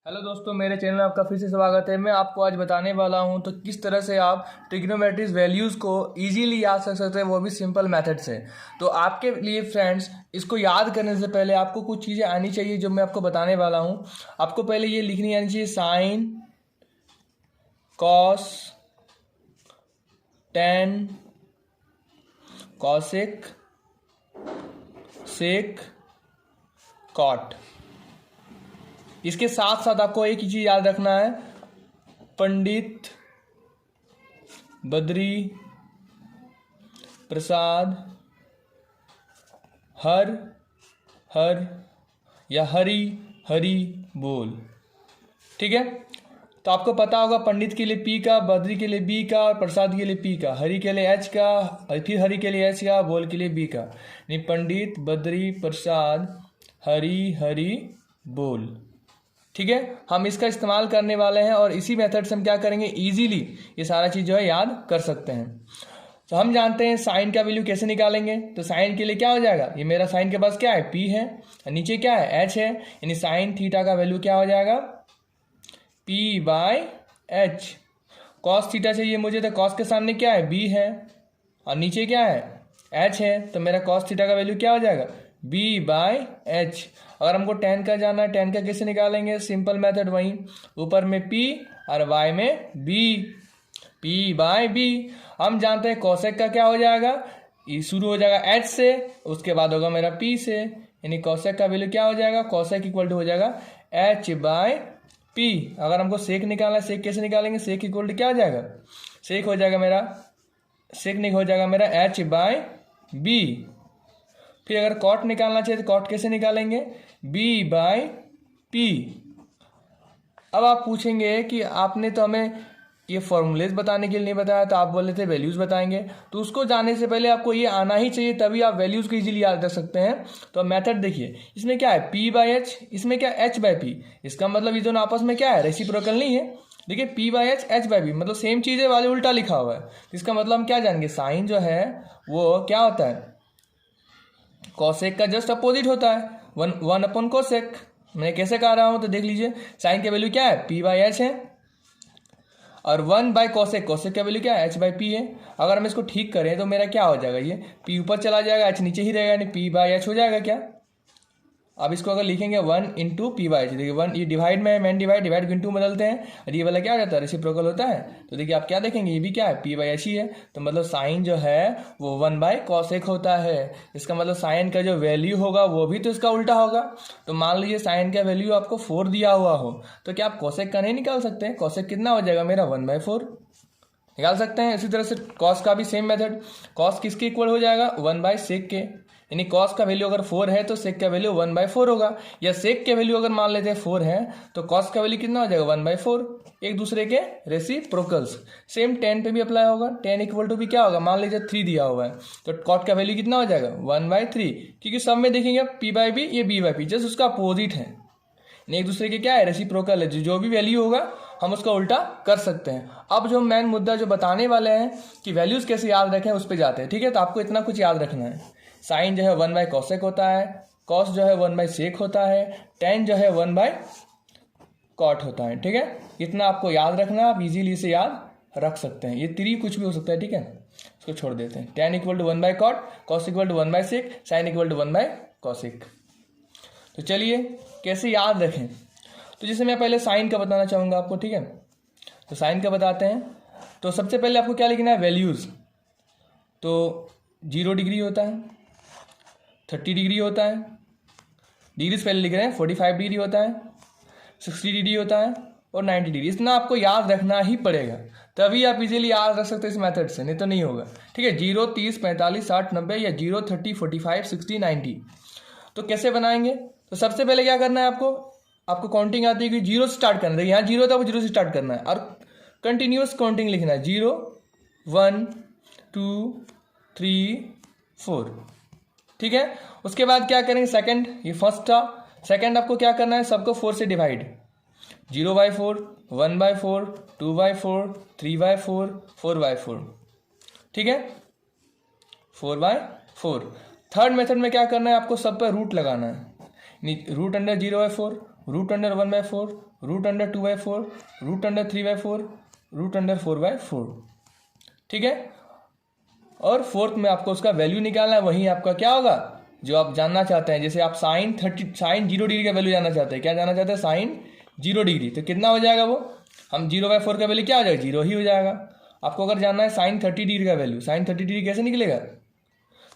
Hello दोस्तों, मेरे channel में आपका फिर से स्वागत है। मैं आपको आज बताने वाला हूं तो किस तरह से आप ट्रिग्नोमेट्री वैल्यूज़ को इजीली याद कर सकते हैं, वो भी सिंपल मेथड से। तो आपके लिए फ्रेंड्स, इसको याद करने से पहले आपको कुछ चीज़ें आनी चाहिए जो मैं आपको बताने वाला हूं। आपको पहले ये लिखनी आनी चाहिए: साइन, कॉस, टेन, कॉसेक, सेक, कॉट। इसके साथ साथ आपको एक ही चीज़ याद रखना है: पंडित, बद्री, प्रसाद, हर, हर या हरी, हरी बोल। ठीक है, तो आपको पता होगा पंडित के लिए पी का, बद्री के लिए बी का और प्रसाद के लिए पी का, हरी के लिए एच का, फिर हरी के लिए एच का, बोल के लिए बी का। यानी पंडित, बद्री, प्रसाद, हरी, हरी बोल। ठीक है, हम इसका इस्तेमाल करने वाले हैं और इसी मेथड से हम क्या करेंगे, इजीली ये सारा चीज़ जो है याद कर सकते हैं। तो हम जानते हैं साइन का वैल्यू कैसे निकालेंगे। तो साइन के लिए क्या हो जाएगा, ये मेरा साइन के पास क्या है, पी है, और नीचे क्या है, एच है। यानी साइन थीटा का वैल्यू क्या हो जाएगा, P by H. Cos theta चाहिए मुझे, तो कॉस के सामने क्या है, बी है, और नीचे क्या है, एच है। तो मेरा कॉस थीटा का वैल्यू क्या हो जाएगा, बी बाय एच। अगर हमको टेन का जाना है, टेन का कैसे निकालेंगे, सिंपल मेथड वही, ऊपर में पी और वाई में बी, पी बाय बी। हम जानते हैं कोसेक का क्या हो जाएगा, ये शुरू हो जाएगा एच से, उसके बाद होगा मेरा पी से। यानी कोसेक का वैल्यू क्या हो जाएगा, कोसेक इक्वल टू हो जाएगा एच बाय पी। अगर हमको सेक निकालना है, सेक कैसे निकालेंगे, सेक इक्वल टू क्या हो जाएगा, सेक हो जाएगा मेरा, सेक नहीं हो जाएगा मेरा एच बाय बी। फिर अगर कॉट निकालना चाहिए तो कॉट कैसे निकालेंगे, बी बाय पी। अब आप पूछेंगे कि आपने तो हमें ये फॉर्मूलेज बताने के लिए नहीं बताया, तो आप बोले थे वैल्यूज़ बताएंगे। तो उसको जानने से पहले आपको ये आना ही चाहिए, तभी आप वैल्यूज़ को इजीली याद रख सकते हैं। तो मेथड देखिए, इसमें क्या है, पी बाय एच, इसमें क्या एच बाय पी। इसका मतलब ये दोनों आपस में क्या है, रेसिप्रोकल नहीं है। देखिए P by H, H by P, मतलब सेम चीज़ है, वाले उल्टा लिखा हुआ है। इसका मतलब हम क्या जानेंगे, साइन जो है वो क्या होता है, कॉसेक का जस्ट अपोजिट होता है, वन अपॉन कोसेक। मैं कैसे कह रहा हूँ, तो देख लीजिए, साइन का वैल्यू क्या है, पी बाई एच है, और वन बाय कोसेक, कोसेक का वैल्यू क्या है, एच बाई पी है। अगर हम इसको ठीक करें तो मेरा क्या हो जाएगा, ये पी ऊपर चला जाएगा, एच नीचे ही रहेगा, यानी पी बाई एच हो जाएगा क्या। अब इसको अगर लिखेंगे one into P by H, देखिए वन ये डिवाइड में, मैन डिवाइड, डिवाइड इंटू बदलते हैं, और ये वाला क्या हो जाता है, रेसिप्रोकल होता है। तो देखिए आप क्या देखेंगे, ये भी क्या है, पी बाई एच ही है। तो मतलब साइन जो है वो वन बाय कॉसेक होता है। इसका मतलब साइन का जो वैल्यू होगा वो भी तो इसका उल्टा होगा। तो मान लीजिए साइन का वैल्यू आपको 4 दिया हुआ हो, तो क्या आप कॉसेक का नहीं निकाल सकते हैं, कॉसेक कितना हो जाएगा मेरा, 1/4 निकाल सकते हैं। इसी तरह से कॉस का भी सेम मेथड, कॉस किसके इक्वल हो जाएगा, 1/सेक के। यानी कॉस का वैल्यू अगर 4 है तो सेक का वैल्यू 1/4 होगा, या सेक के वैल्यू अगर मान लेते हैं 4 है तो कॉस का वैल्यू कितना हो जाएगा, 1/4। एक दूसरे के रेसिप्रोकल्स। सेम टेन पे भी अप्लाई होगा, टेन इक्वल टू भी क्या होगा, मान लीजिए 3 दिया हुआ है, तो कॉट का वैल्यू कितना हो जाएगा, 1/3। क्योंकि सब में देखेंगे पी बाई बी, ये बी बाई पी, जस्ट उसका अपोजिट है, एक दूसरे के क्या है, रेसिप्रोकल है। जो भी वैल्यू होगा हम उसका उल्टा कर सकते हैं। अब जो मेन मुद्दा जो बताने वाले हैं कि वैल्यूज़ कैसे याद रखें, उस पर जाते हैं। ठीक है, तो आपको इतना कुछ याद रखना है, साइन जो है 1 बाय कॉसेक होता है, कॉस जो है 1 बाय सेक होता है, टेन जो है 1 बाय कॉट होता है। ठीक है, इतना आपको याद रखना है, आप इजीली इसे याद रख सकते हैं। ये 3 कुछ भी हो सकता है, ठीक है, इसको छोड़ देते हैं। Tan equal to 1 by cot, cos equal to 1 by sec, sine equal to 1 by cosec. तो चलिए कैसे याद रखें, तो जैसे मैं पहले साइन का बताना चाहूँगा आपको। ठीक है, तो साइन का बताते हैं। तो सबसे पहले आपको क्या लिखना है, वैल्यूज़। तो 0 डिग्री होता है, 30 डिग्री होता है, डिग्री से पहले लिख रहे हैं, 45 डिग्री होता है, 60 डिग्री होता है, और 90 डिग्री। इतना आपको याद रखना ही पड़ेगा, तभी आप इजीली याद रख सकते हैं इस मेथड से, नहीं तो नहीं होगा। ठीक है, 0, 30, 45, 60, 90, या 0, 30, 45, 60, 90। तो कैसे बनाएंगे, तो सबसे पहले क्या करना है, आपको काउंटिंग आती है कि 0 से स्टार्ट करना है। यहाँ 0 था, वो 0 से स्टार्ट करना है, और कंटिन्यूस काउंटिंग लिखना है, 0, 1, 2, 3, 4। ठीक है, उसके बाद क्या करेंगे, सेकंड, ये फर्स्ट था, सेकंड आपको क्या करना है, सबको 4 से डिवाइड, 0/4, 1/4, 2/4, 3/4, 4/4। ठीक है, 4/4। थर्ड मेथड में क्या करना है, आपको सब पर रूट लगाना है, root under 0/4, root under 1/4, root under 2/4, root under 3/4, root under 4/4। ठीक है, और फोर्थ में आपको उसका वैल्यू निकालना है, वही आपका क्या होगा जो आप जानना चाहते हैं। जैसे आप साइन 0 डिग्री का वैल्यू जानना चाहते हैं, क्या जानना चाहते हैं, साइन 0 डिग्री, तो कितना हो जाएगा वो, हम 0/4 का वैल्यू क्या हो जाएगा, 0 ही हो जाएगा। आपको अगर जानना है साइन 30 डिग्री का वैल्यू, साइन 30 डिग्री कैसे निकलेगा,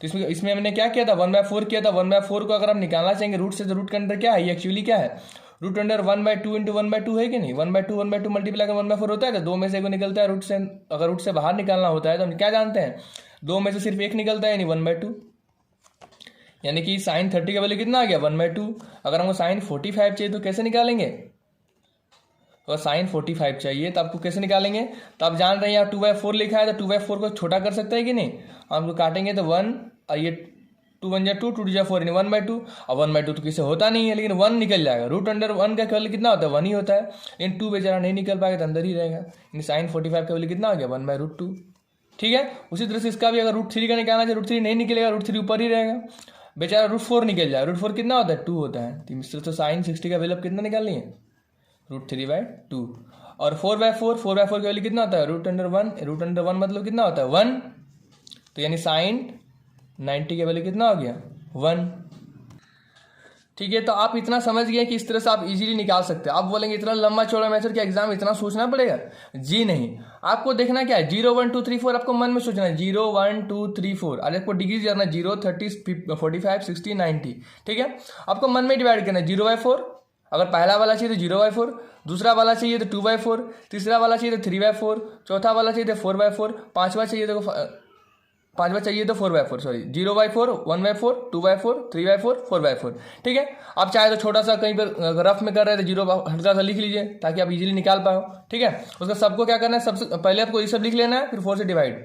तो इसमें हमने क्या किया था, 1/4 किया था। 1/4 को अगर हम निकालना चाहेंगे रूट से, तो रूट के अंदर क्या है, ये एक्चुअली क्या है, रूट अंडर 1/2 इंटू 1/2 है कि नहीं, 1/2 मल्टीप्लाई कर 1/4 होता है, तो 2 में से एक निकलता है रूट से। अगर रूट से बाहर निकालना होता है तो हम क्या जानते हैं, 2 में से सिर्फ एक निकलता है, यानी 1/2, यानी कि साइन 30 का वैल्यू कितना आ गया, 1/2। अगर हमको साइन 45 चाहिए तो कैसे निकालेंगे, अगर साइन 45 चाहिए तो आपको कैसे निकालेंगे, तो आप जान रहे हैं यहाँ 2/4 लिखा है, तो 2/4 को छोटा कर सकते हैं कि नहीं, हम काटेंगे तो 1 और ये 2 1 2 2 2 4 यानी 1/2, और 1/2 तो किसी होता नहीं है, लेकिन 1 निकल जाएगा। रूट अंडर 1 का वैल्यू कितना होता है, 1 ही होता है, लेकिन 2 बेचारा नहीं निकल पाएगा तो अंदर ही रहेगा, यानी साइन 45 का वैल्यू कितना हो गया, 1/√2। ठीक है, उसी तरह से इसका भी अगर रूट 3 का निकालना चाहिए, रूट 3 नहीं निकलेगा, रूट 3 ऊपर ही रहेगा, बेचारा रूट 4 निकल जाएगा। रूट 4 कितना होता है, 2 होता है, तो इस तरह से साइन 60 का वैल्यू कितना निकालनी है, √3/2। और 4/4 का वैल्यू कितना होता है, रूट अंडर 1 मतलब कितना होता है, 1, तो यानी साइन 90 का वैल्यू कितना हो गया, 1। ठीक है, तो आप इतना समझ गए कि इस तरह से आप इजीली निकाल सकते हैं। आप बोलेंगे इतना लंबा चौड़ा मेथड क्या एग्जाम इतना सोचना पड़ेगा, जी नहीं, आपको देखना क्या है, 0 1 2 3 4 आपको मन में सोचना है, 0 1 2 3 4, और आपको डिग्री करना है 0 30 45 60 90। ठीक है, आपको मन में डिवाइड करना है 0/4, अगर पहला वाला चाहिए तो 0/4, दूसरा वाला चाहिए तो 2/4, तीसरा वाला चाहिए तो 3/4, चौथा वाला चाहिए तो 4/4, पांचवा चाहिए तो 4/4, सॉरी 0/4 1/4 2/4 3/4 4/4। ठीक है, आप चाहे तो छोटा सा कहीं पर रफ में कर रहे थे 0 हल्का सा लिख लीजिए ताकि आप इजीली निकाल पाओ। ठीक है, उसका सबको क्या करना है, सबसे पहले आपको ये सब लिख लेना है, फिर 4 से डिवाइड।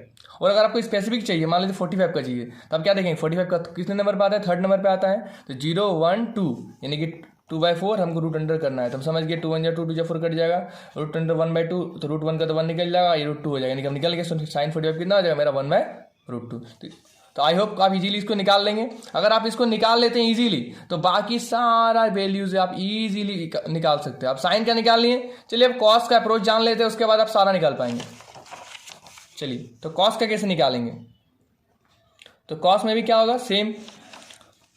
और अगर आपको स्पेसिफिक चाहिए, मान लीजिए 45 का चाहिए, तो आप क्या देखेंगे 45 का कितने नंबर पर आता है, 3rd नंबर पर आता है, तो 0 1 2 यानी कि 2/4 हमको रूट अंडर करना है, तो हम समझ गए 2 1 2 2 4 कट जाएगा, रूट अंडर 1/2, तो रूट 1 का तो 1 निकल जाएगा, ये रूट 2 हो जाएगा, यानी निकल गया साइन 45 कितना हो जाएगा मेरा 1/√2। तो आई होप आप इजीली इसको निकाल लेंगे। अगर आप इसको निकाल लेते हैं इजीली, तो बाकी सारा वैल्यूज आप इजीली निकाल सकते हैं। आप साइन का निकाल लिए, चलिए अब कॉस का अप्रोच जान लेते हैं, उसके बाद आप सारा निकाल पाएंगे। चलिए, तो कॉस का कैसे निकालेंगे, तो कॉस में भी क्या होगा, सेम,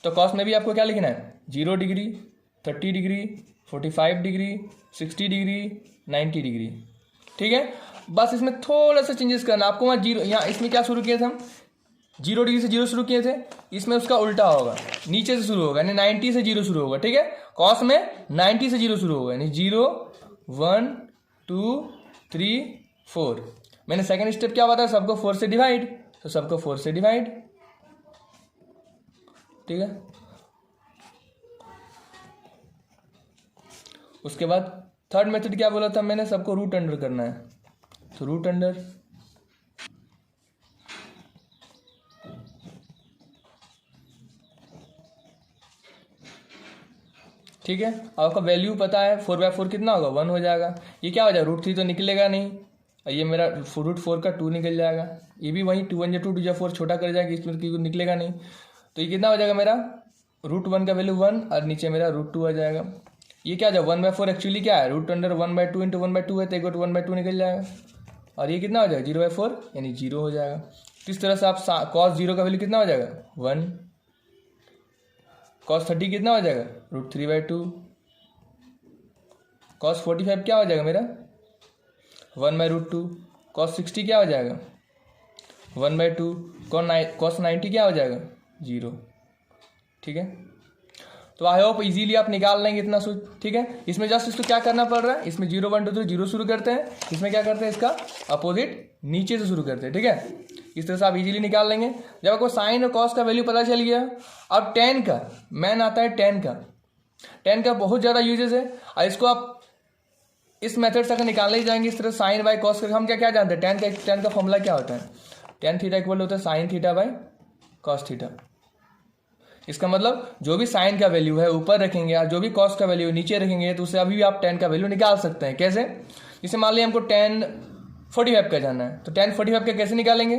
तो कॉस में भी आपको क्या लिखना है, 0 degree 30 degree 45 degree 60 degree 90 degree. ठीक है, बस इसमें थोड़ा सा चेंजेस करना आपको। वहाँ 0, यहाँ इसमें क्या शुरू किए थे हम, 0 डिग्री से 0 शुरू किए थे, इसमें उसका उल्टा होगा, नीचे से शुरू होगा, यानी 90 से 0 शुरू होगा। ठीक है, कॉस में 90 से 0 शुरू होगा, यानी 0 1 2 3 4। मैंने सेकंड स्टेप क्या बताया, सबको 4 से डिवाइड, तो सबको 4 से डिवाइड। ठीक है, उसके बाद थर्ड मेथड क्या बोला था मैंने, सबको रूट अंडर करना है, तो रूट अंडर। ठीक है, आपका वैल्यू पता है 4/4 कितना होगा, 1 हो जाएगा। ये क्या हो जाएगा, √3 तो निकलेगा नहीं, और ये मेरा √4 का 2 निकल जाएगा, ये भी वही 2 1 2 2 4 छोटा कर जाएगा, इसमें निकलेगा नहीं, तो ये कितना हो जाएगा मेरा, √1 का वैल्यू 1, और नीचे मेरा √2 आ जाएगा। ये क्या जाएगा 1/4 एक्चुअली क्या है, रूट अंडर 1/2 इंटू 1/2 है, तो एक 1/2 निकल जाएगा, और ये कितना हो जाएगा 0/4 यानी 0 हो जाएगा। तो इस तरह से आप cos 0 का वैल्यू कितना हो जाएगा 1, cos 30 कितना हो जाएगा √3/2, cos 45 क्या हो जाएगा मेरा 1/√2, cos 60 क्या हो जाएगा 1/2, cos 90 क्या हो जाएगा 0। ठीक है, तो आई होप इजीली आप निकाल लेंगे इतना सोच। ठीक है, इसमें जस्ट इसको क्या करना पड़ रहा है, इसमें 0 1 2 3 0 शुरू करते हैं, इसमें क्या करते हैं, इसका अपोजिट नीचे से शुरू करते हैं। ठीक है, इस तरह से आप इजीली निकाल लेंगे। जब आपको साइन और कॉस का वैल्यू पता चल गया, अब टेन का मैन आता है, टेन का बहुत ज़्यादा यूजेस है, और इसको आप इस मेथड से अगर निकालने जाएंगे इस तरह साइन बाई कॉस का, हम क्या जानते हैं, टेन का फॉर्मूला क्या होता है, टेन थीटा इक्वल होता है sine theta by cos theta. इसका मतलब जो भी साइन का वैल्यू है ऊपर रखेंगे और जो भी कॉस का वैल्यू नीचे रखेंगे, तो उससे अभी भी आप टेन का वैल्यू निकाल सकते हैं। कैसे, जैसे मान लीजिए हमको tan 45 का जानना है, तो tan 45 का कैसे निकालेंगे,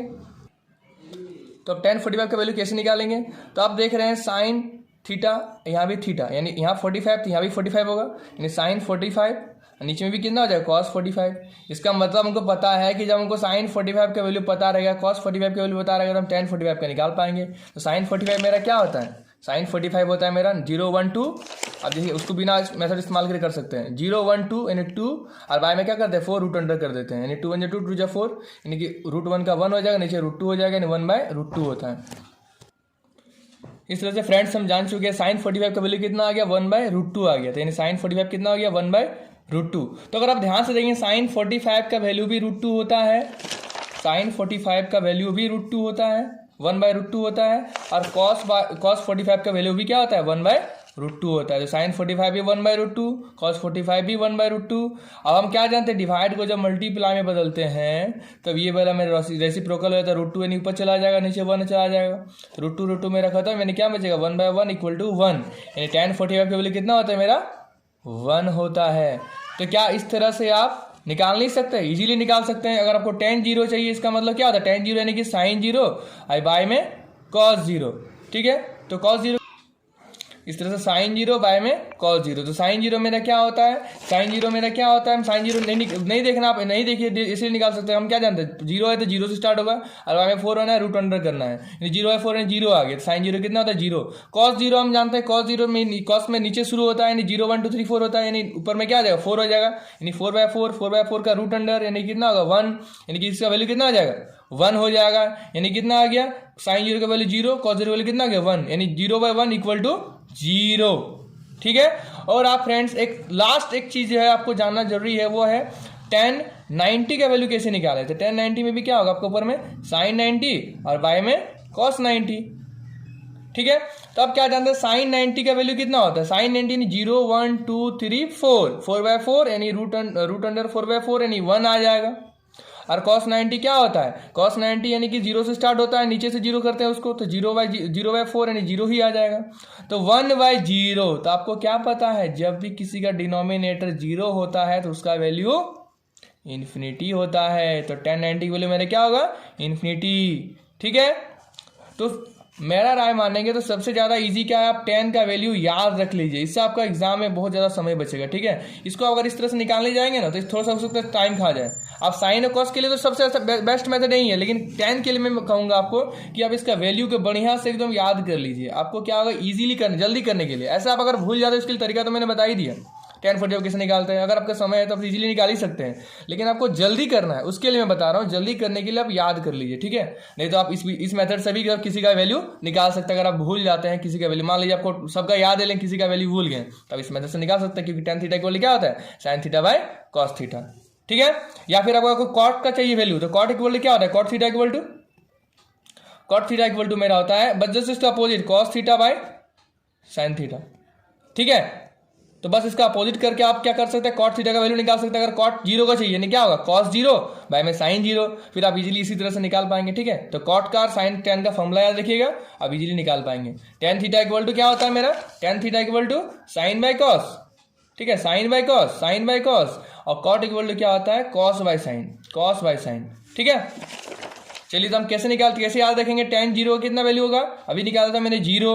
तो tan 45 का वैल्यू कैसे निकालेंगे, तो आप देख रहे हैं साइन थीटा, यहाँ भी थीटा, यानी यहाँ 45 तो यहाँ भी 45 होगा, यानी साइन 45, नीचे में भी कितना हो जाएगा कॉस 45। इसका मतलब हमको पता है कि जब हमको साइन 45 का वैल्यू पता रहेगा, कॉस 45 का वैल्यू पता रहेगा, तो हम tan 45 का निकाल पाएंगे। तो साइन 45 मेरा क्या होता है, साइन 45 होता है मेरा 0 1 2। अब देखिए उसको बिना मेथड इस्तेमाल करके कर सकते हैं, 0 1 2 यानी 2, और बाय में क्या करते हैं 4 रूट अंडर कर देते हैं, यानी 2 1 2 2 4, यानी कि √1 का 1 हो जाएगा, नीचे √2 हो जाएगा, यानी 1/√2 होता है। इस तरह से फ्रेंड्स हम जान चुके हैं साइन 45 का वैल्यू कितना आ गया 1/√2 आ गया, तो यानी साइन 45 कितना आ गया 1/√2। तो अगर आप ध्यान से देखेंगे साइन 45 का वैल्यू भी √2 होता है, साइन 45 का वैल्यू भी √2 होता है, 1/√2 होता है, और कॉस 45 का वैल्यू भी क्या होता है 1/√2 होता है। तो साइन 45 भी 1/√2, कॉस 45 भी 1/√2। अब हम क्या जानते हैं, डिवाइड को जब मल्टीप्लाई में बदलते हैं तब ये वाला मेरा रेसिप्रोकल हो जाता है, √2 यानी ऊपर चला जाएगा, नीचे 1 चला जाएगा, √2 मेरा खत्म, यानी क्या बचेगा 1/1 = 1, यानी tan 45 का वैल्यू कितना होता है मेरा 1 होता है। तो क्या इस तरह से आप निकाल नहीं सकते, इजीली निकाल सकते हैं। अगर आपको tan 0 चाहिए, इसका मतलब क्या होता है tan 0 यानी कि sin 0 और बाय में cos 0, ठीक है। तो cos 0 इस तरह से sin 0 बाय में cos 0, तो sin 0 मेरा क्या होता है, sin 0 मेरा क्या होता है, sin 0 नहीं देखना, आप नहीं देखिए इसलिए निकाल सकते हैं। हम क्या जानते हैं 0 है तो 0 से स्टार्ट होगा, और बाय में 4 होना है, रूट अंडर करना है, 0 है 4 है 0 आ गया, sin 0 कितना होता है 0। cos 0 हम जानते हैं cos 0 में cos में नीचे शुरू होता है, यानी 0 1 2 3 4 होता है, यानी ऊपर में क्या आ जाएगा 4 हो जाएगा, यानी 4/4 का रूट अंडर, यानी कितना होगा 1, यानी कि इसका वैल्यू कितना आ जाएगा 1 हो जाएगा, यानी कितना आ गया sin 0 का वैल्यू 0, cos 0 का वैल्यू कितना आ गया 1, यानी 0/1 = 0, ठीक है। और आप फ्रेंड्स एक चीज जो है आपको जानना जरूरी है, वो है tan 90 का वैल्यू कैसे निकाले। तो tan 90 में भी क्या होगा आपको ऊपर में sin 90 और बाय में cos 90, ठीक है। तो आप क्या जानते हैं sin 90 का वैल्यू कितना होता है, sin 90 यानी 0 1 2 3 4, 4/4 यानी रूट अंडर 4/4 यानी 1 आ जाएगा। और cos 90 क्या होता है, cos 90 यानी कि 0 से स्टार्ट होता है, नीचे से 0 करते हैं उसको, तो 0/4 यानी 0 ही आ जाएगा, तो 1/0। तो आपको क्या पता है, जब भी किसी का डिनोमिनेटर 0 होता है तो उसका वैल्यू इन्फिनिटी होता है। तो tan 90 की वैल्यू मेरा क्या होगा इन्फिनिटी, ठीक है। तो मेरा राय मानेंगे तो सबसे ज़्यादा इजी क्या है, आप tan का वैल्यू याद रख लीजिए, इससे आपका एग्जाम में बहुत ज़्यादा समय बचेगा, ठीक है। इसको अगर इस तरह से निकालने जाएंगे ना तो थोड़ा सा हो सकता है टाइम खा जाए। आप साइन और कॉस के लिए तो सबसे बेस्ट मेथड नहीं है, लेकिन tan के लिए मैं कहूँगा आपको कि आप इसका वैल्यू को बढ़िया से एकदम याद कर लीजिए। आपको क्या होगा इजीली जल्दी करने के लिए, ऐसा आप अगर भूल जाते उसके लिए तरीका तो मैंने बता ही दिया, tan 45 कैसे निकालते हैं। अगर आपका समय है तो आप इजीली निकाल ही सकते हैं, लेकिन आपको जल्दी करना है, उसके लिए मैं बता रहा हूँ, जल्दी करने के लिए आप याद कर लीजिए, ठीक है। नहीं तो आप इस मेथड से भी किसी का वैल्यू निकाल सकते हैं। अगर आप भूल जाते हैं किसी का वैल्यू, मान लीजिए आपको सबका याद है लेकिन किसी का वैल्यू भूल गए, तो आप इस मेथड से निकाल सकते हैं, क्योंकि tan थीटा की वैल्यू क्या होता है sin θ/cos θ, ठीक है। या फिर आपको cot का चाहिए वैल्यू, तो cot इक्वल क्या होता है cot θ इक्वल टू मेरा होता है बस जस्ट इसका अपोजिट cos θ/sin θ, ठीक है। तो बस इसका अपोजिट करके आप क्या कर सकते हैं cot θ का वैल्यू निकाल सकते हैं। अगर cot 0 का चाहिए यानी क्या होगा cos 0 बाय में sin 0, फिर आप इजीली इसी तरह से निकाल पाएंगे, ठीक है। तो cot का sin tan का फॉर्मूला याद रखिएगा, आप इजीली निकाल पाएंगे। tan θ इक्वल टू क्या होता है मेरा tan θ इक्वल टू sin/cos, ठीक है, sin/cos, और cot इक्वल टू क्या होता है cos/sin, ठीक है। चलिए तो हम कैसे याद रखेंगे, tan 0 का कितना वैल्यू होगा, अभी निकाला था मैंने 0,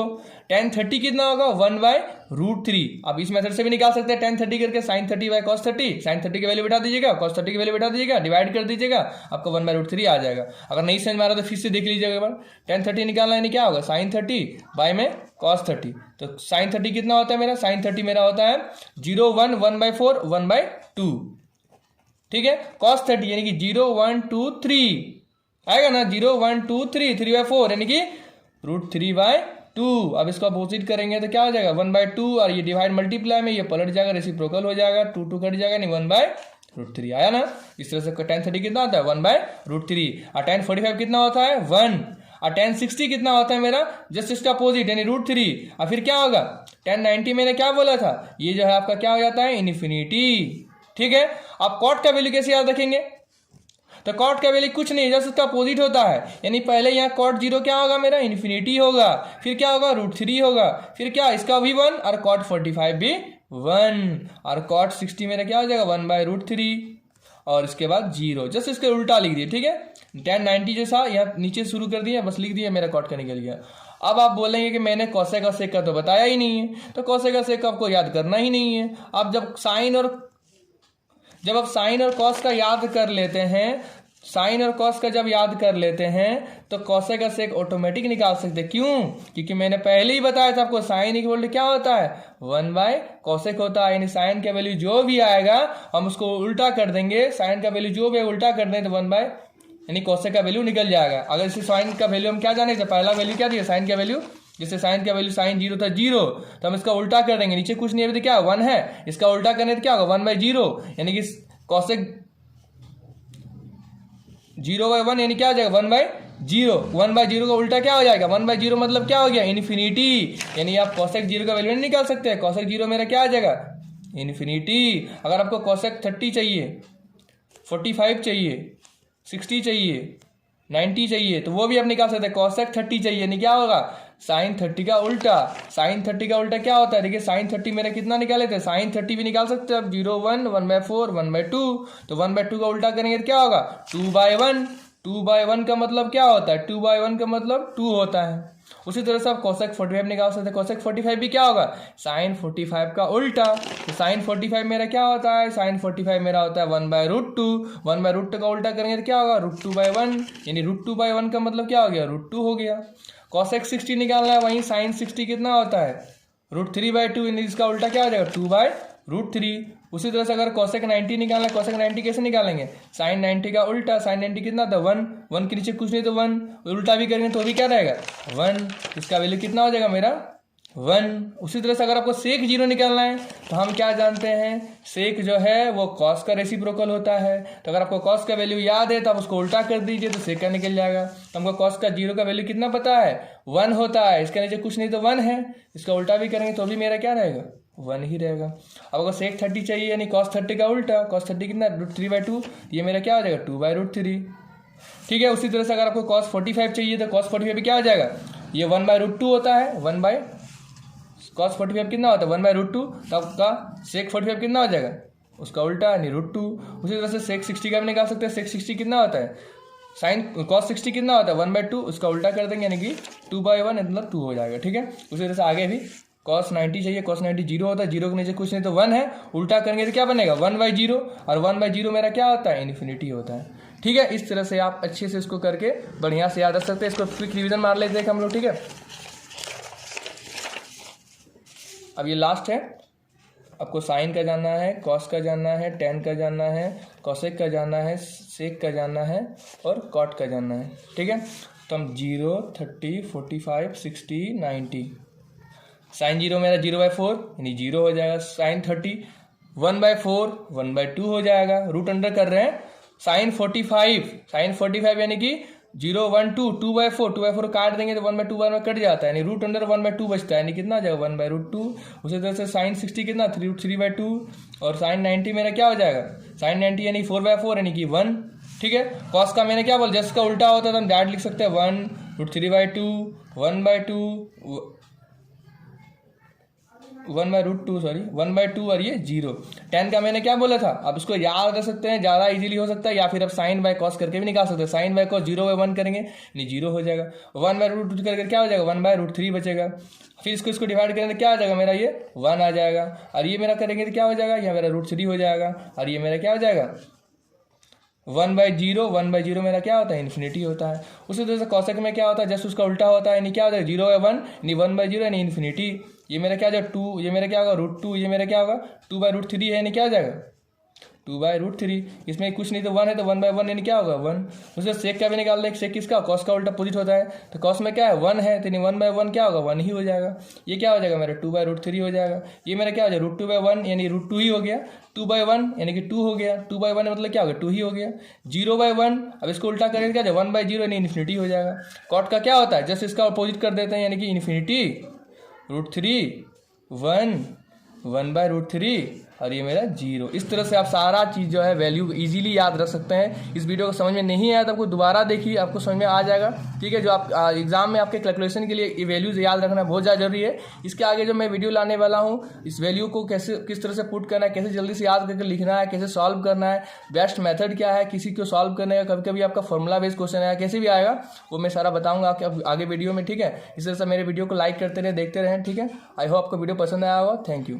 tan 30 कितना होगा 1/√3। आप इस मेथड से भी निकाल सकते हैं tan 30 करके sin 30/cos 30, sin 30 की वैल्यू बैठा दीजिएगा, cos 30 की वैल्यू बैठा दीजिएगा, डिवाइड कर दीजिएगा, आपको 1/√3 आ जाएगा। अगर नहीं समझ में आ रहा तो फिर से देख लीजिएगा एक बार। tan 30 निकालना है क्या होगा sin 30 बाय में cos 30, तो sin 30 कितना होता है मेरा, sin 30 मेरा होता है 0 1 1/4 1/2, ठीक है। cos 30 यानी कि 0 1 2 3 आएगा ना, 0 1 2 3 3/4 यानी कि √3/2। अब इसको अपोजिट करेंगे तो क्या हो जाएगा 1/2, और ये डिवाइड मल्टीप्लाई में ये पलट जाएगा, रेसिप्रोकल हो जाएगा, 2 2 कट जाएगा, नहीं 1/√3 आया ना। इस तरह से tan 30 कितना होता है 1/√3, और tan 45 कितना होता है 1, और tan 60 कितना होता है मेरा जस्ट इसका अपोजिट यानी √3। और फिर क्या होगा tan 90 मैंने क्या बोला था, ये जो है आपका क्या हो जाता है इन्फिनिटी, ठीक है। आप cot का वैल्यू कैसे याद रखेंगे, तो cot का वैल्यू कुछ नहीं जस्ट उसका अपोजिट होता है, यानी पहले यहाँ cot 0 क्या होगा मेरा इन्फिनिटी होगा, फिर क्या होगा √3 होगा, फिर क्या इसका भी 1, और cot 45 भी 1, और cot 60 मेरा क्या हो जाएगा 1/√3, और इसके बाद 0, जस्ट इसके उल्टा लिख दिए, ठीक है। tan 90 जैसा यहाँ नीचे शुरू कर दिया, बस लिख दिया, मेरा cot का निकल गया। अब आप बोलेंगे कि मैंने कॉसेक और सेक का तो बताया ही नहीं है, तो कॉसेक और सेक का आपको याद करना ही नहीं है। आप जब आप साइन और कॉस का याद कर लेते हैं, साइन और कॉस का जब याद कर लेते हैं तो कॉसेक और सेक ऑटोमेटिक निकाल सकते हैं। क्यों? क्योंकि मैंने पहले ही बताया था आपको साइन इक्वल टू क्या होता है, 1/कॉसेक होता है। यानी साइन का वैल्यू जो भी आएगा हम उसको उल्टा कर देंगे, साइन का वैल्यू जो भी उल्टा कर दें तो 1/ यानी कॉसेक का वैल्यू निकल जाएगा। अगर इसे साइन का वैल्यू हम क्या जाने थे, पहला वैल्यू क्या दिया साइन का वैल्यू, जैसे साइन का वैल्यू साइन 0 था 0, तो हम इसका उल्टा कर देंगे, नीचे कुछ नहीं है तो क्या 1 है, इसका उल्टा करने तो क्या होगा 1/0, यानी कि कॉसेक 0/1 यानी क्या हो जाएगा 1/0। 1/0 का उल्टा क्या हो जाएगा 1/0 मतलब क्या हो गया इन्फिनिटी, यानी आप कॉसेक 0 का वैल्यू नहीं निकाल सकते। कॉसेक 0 मेरा क्या आ जाएगा इन्फिनिटी। अगर आपको कॉसेक 30 चाहिए, 45 चाहिए, 60 चाहिए, 90 चाहिए तो वो भी आप निकाल सकते हैं। कॉसेक 30 चाहिए यानी क्या होगा साइन 30 का उल्टा। साइन 30 का उल्टा क्या होता है, देखिए साइन 30 मेरा कितना निकाले थे, साइन 30 भी निकाल सकते हैं आप 0 1 1/4 1/2, तो 1/2 का उल्टा करेंगे तो क्या होगा 2/1। 2/1 का मतलब क्या होता है, 2/1 का मतलब 2 होता है। उसी तरह से आप कोसेक 45 निकाल सकते हैं। कोसेक 45 भी क्या होगा साइन 45 का उल्टा। तो साइन 45 मेरा क्या होता है, साइन 45 मेरा होता है 1/√2। 1/√2 का उल्टा करेंगे तो क्या होगा √2/1, यानी √2/1 का मतलब क्या हो गया √2 हो गया। कोसेक 60 निकालना है, वहीं साइन 60 कितना होता है √3/2, यानी इसका उल्टा क्या हो जाएगा 2/√3। उसी तरह से अगर कोसेक 90 निकालना है, कोसेक 90 कैसे निकालेंगे, साइन 90 का उल्टा। साइन 90 कितना था 1, 1 के नीचे कुछ नहीं तो 1, उल्टा भी करेंगे तो भी क्या रहेगा 1, इसका वैल्यू कितना हो जाएगा मेरा 1। उसी तरह से अगर आपको सेक 0 निकालना है तो हम क्या जानते हैं, सेक जो है वो कॉस का रेसिप्रोकल होता है। तो अगर आपको कॉस का वैल्यू याद है तो आप उसको उल्टा कर दीजिए तो सेक का निकल जाएगा। तो हमको कॉस का 0 का वैल्यू कितना पता है 1 होता है, इसके नीचे कुछ नहीं तो 1 है, इसका उल्टा भी करेंगे तो भी मेरा क्या रहेगा 1 ही रहेगा। अब अगर सेक 30 चाहिए यानी कॉस 30 का उल्टा, कॉस 30 कितना √3/2, ये मेरा क्या हो जाएगा 2/√3। ठीक है। उसी तरह से अगर आपको कॉस 45 चाहिए तो कॉस 45 भी क्या हो जाएगा, ये 1/√2 होता है, कॉस 45 कितना होता है 1/√2, तो आपका सेक 45 कितना हो जाएगा उसका उल्टा यानी √2। उसी तरह से सेक 60 का भी निकाल सकते हैं। सेक 60 कितना होता है साइन कॉस 60 कितना होता है 1/2, उसका उल्टा कर देंगे यानी कि 2/1 मतलब 2 हो जाएगा। ठीक है। उसी तरह से आगे भी कॉस 90 चाहिए, कॉस 90 0 होता है, 0 के नीचे कुछ नहीं तो 1 है, उल्टा करेंगे तो क्या बनेगा 1/0, और 1/0 मेरा क्या होता है इन्फिनिटी होता है। ठीक है। इस तरह से आप अच्छे से इसको करके बढ़िया से याद रख सकते हैं। इसको क्विक रिविजन मार लेते हैं हम लोग। ठीक है। अब ये लास्ट है, आपको साइन का जानना है, कॉस का जानना है, टेन का जानना है, कॉसेक का जानना है, सेक का जानना है और कॉट का जानना है। ठीक है। तो हम 0 30 45 60 90, साइन 0 मेरा 0/4 यानी 0 हो जाएगा। साइन 30 1/4 1/2 हो जाएगा, रूट अंडर कर रहे हैं। साइन 45 यानी कि 0 1 2 2/4 2/4 काट देंगे तो 1/2 बार में कट जाता है, यानी रूट अंडर 1/2 बचता है, यानी कितना आ जाएगा 1/√2। उसी तरह से साइन 60 कितना 3√3/2, और साइन 90 मेरा क्या हो जाएगा साइन 90 यानी 4/4 यानी कि 1। ठीक है। कॉस का मैंने क्या बोला, जस्ट का उल्टा होता है तो हम डायरेक्ट लिख सकते हैं 1√3/2 1/2 1/√2 सॉरी 1/2 और ये 0। टेन का मैंने क्या बोला था, आप इसको याद रख सकते हैं, ज़्यादा इजीली हो सकता है, या फिर आप साइन बाय कॉस करके भी निकाल सकते हैं। साइन बाय कॉस 0/1 करेंगे यानी 0 हो जाएगा। 1/√2 करके क्या हो जाएगा 1/√3 बचेगा। फिर इसको डिवाइड करेंगे तो क्या आ जाएगा मेरा ये 1 आ जाएगा, और ये मेरा करेंगे तो क्या हो जाएगा, यह मेरा √3 हो जाएगा, और ये मेरा क्या हो जाएगा 1/0। 1/0 मेरा क्या होता है इन्फिनिटी होता है। उसी तरह से कॉसेक में क्या होता है, जस्ट उसका उल्टा होता है, यानी क्या होता है 0/1 यानी 1/0 यानी इन्फिनिटी। ये मेरा क्या हो जाएगा 2, ये मेरा क्या होगा √2, ये मेरा क्या होगा 2/√3 है, यानी क्या हो जाएगा 2/√3। इसमें कुछ नहीं तो 1 है तो 1/1 यानी क्या होगा 1। उससे सेक का भी निकाल दें, सेक किसका कॉस का उल्टा अपोजिट होता है, तो कॉस में क्या है 1 है तो 1/1 क्या होगा 1 ही हो जाएगा। ये क्या हो जाएगा मेरा 2/√3 हो जाएगा। ये मेरा क्या हो जाएगा √2/1 यानी √2 ही हो गया। 2/1 यानी कि 2 हो गया। 2/1 मतलब क्या हो गया 2 ही हो गया। 0/1 अब इसको उल्टा करेंगे क्या 1/0 यानी इन्फिनिटी हो जाएगा। कॉट का क्या होता है, जस्ट इसका अपोजिट कर देते हैं, यानी कि इन्फिनिटी √3 1 1/√3, और ये मेरा 0। इस तरह से आप सारा चीज़ जो है वैल्यू इजीली याद रख सकते हैं। इस वीडियो को समझ में नहीं आया तो आपको दोबारा देखिए, आपको समझ में आ जाएगा। ठीक है, जो आप एग्जाम में आपके कैलकुलेशन के लिए ये वैल्यूज याद रखना बहुत ज़्यादा जरूरी है। इसके आगे जो मैं वीडियो लाने वाला हूँ, इस वैल्यू को कैसे किस तरह से पुट करना है, कैसे जल्दी से याद करके लिखना है, कैसे सॉल्व करना है, बेस्ट मेथड क्या है किसी को सॉल्व करने का, कभी कभी आपका फॉर्मूला बेस्ड क्वेश्चन है कैसे भी आएगा, वो मैं सारा बताऊंगा आपके आगे वीडियो में। ठीक है, इस तरह से मेरे वीडियो को लाइक करते रहे, देखते रहें। ठीक है, आई होप आपको वीडियो पसंद आया होगा। Thank you.